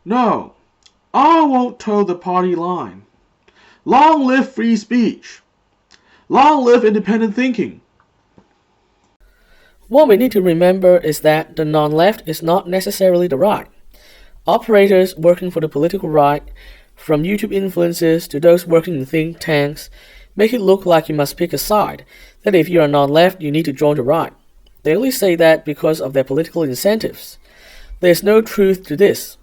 No, I won't toe the party line. Long live free speech. Long live independent thinking. What we need to remember is that the non-left is not necessarily the right. Operators working for the political right, from YouTube influencers to those working in think tanks, make it look like you must pick a side, that if you are non-left, you need to join the right. They only say that because of their political incentives. There is no truth to this.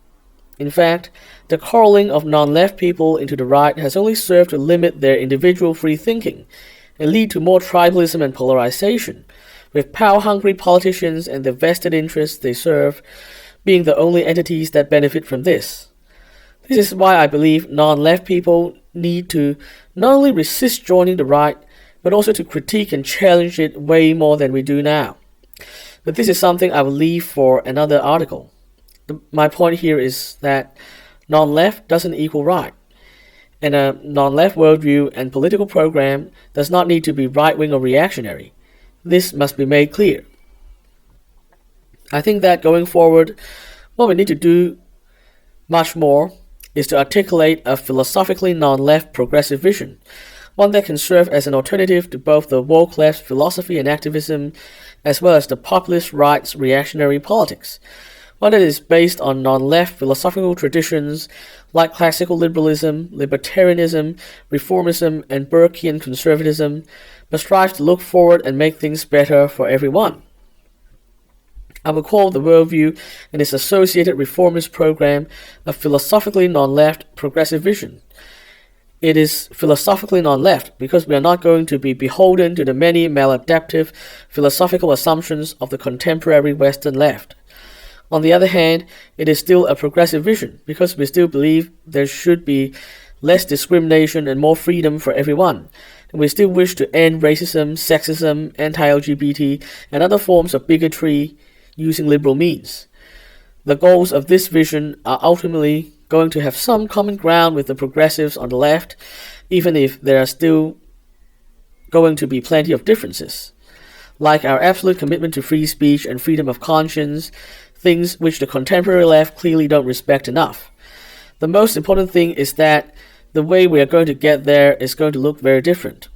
In fact, the coaling of non-left people into the right has only served to limit their individual free thinking and lead to more tribalism and polarization, with power-hungry politicians and the vested interests they serve being the only entities that benefit from this. This is why I believe non-left people need to not only resist joining the right, but also to critique and challenge it way more than we do now. But this is something I will leave for another article. My point here is that non-left doesn't equal right, and a non-left worldview and political program does not need to be right-wing or reactionary. This must be made clear. I think that going forward, what we need to do much more is to articulate a philosophically non-left progressive vision, one that can serve as an alternative to both the woke left's philosophy and activism, as well as the populist right's reactionary politics, one that is based on non-left philosophical traditions like classical liberalism, libertarianism, reformism, and Burkean conservatism, but strives to look forward and make things better for everyone. I will call the worldview and its associated reformist program a philosophically non-left progressive vision. It is philosophically non-left because we are not going to be beholden to the many maladaptive philosophical assumptions of the contemporary Western left. On the other hand, it is still a progressive vision because we still believe there should be less discrimination and more freedom for everyone. And we still wish to end racism, sexism, anti-LGBT, and other forms of bigotry using liberal means. The goals of this vision are ultimately going to have some common ground with the progressives on the left, even if there are still going to be plenty of differences, like our absolute commitment to free speech and freedom of conscience, things which the contemporary left clearly don't respect enough. The most important thing is that the way we are going to get there is going to look very different.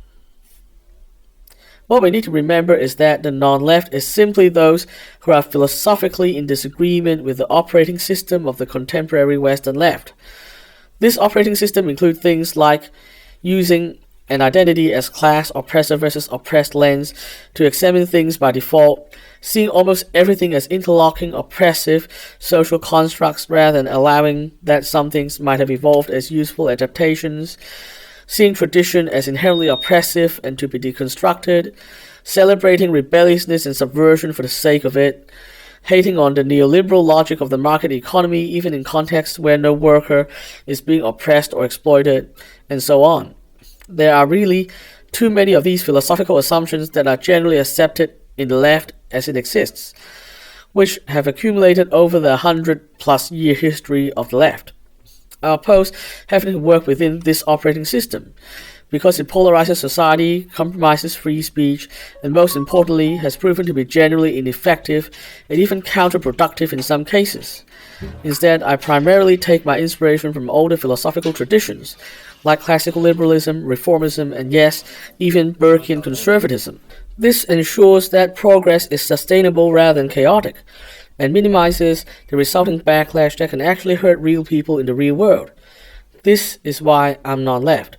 What we need to remember is that the non-left is simply those who are philosophically in disagreement with the operating system of the contemporary Western left. This operating system includes things like using an identity as class oppressor versus oppressed lens to examine things by default, seeing almost everything as interlocking oppressive social constructs rather than allowing that some things might have evolved as useful adaptations, seeing tradition as inherently oppressive and to be deconstructed, celebrating rebelliousness and subversion for the sake of it, hating on the neoliberal logic of the market economy even in contexts where no worker is being oppressed or exploited, and so on. There are really too many of these philosophical assumptions that are generally accepted in the left as it exists, which have accumulated over the 100-plus year history of the left. I oppose having to work within this operating system because it polarizes society, compromises free speech, and most importantly has proven to be generally ineffective and even counterproductive in some cases. Instead, I primarily take my inspiration from older philosophical traditions like classical liberalism, reformism, and yes, even Burkean conservatism. This ensures that progress is sustainable rather than chaotic, and minimizes the resulting backlash that can actually hurt real people in the real world. This is why I'm non-left.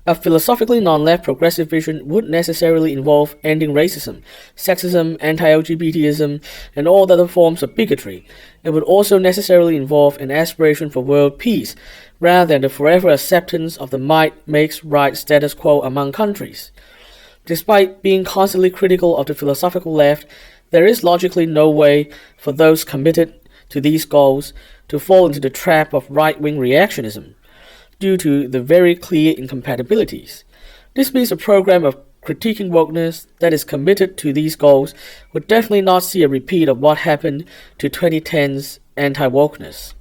A philosophically non-left progressive vision would necessarily involve ending racism, sexism, anti-LGBTism, and all other forms of bigotry. It would also necessarily involve an aspiration for world peace, rather than the forever acceptance of the might makes right status quo among countries. Despite being constantly critical of the philosophical left, there is logically no way for those committed to these goals to fall into the trap of right-wing reactionism, due to the very clear incompatibilities. This means a program of critiquing wokeness that is committed to these goals would definitely not see a repeat of what happened to 2010's anti-wokeness.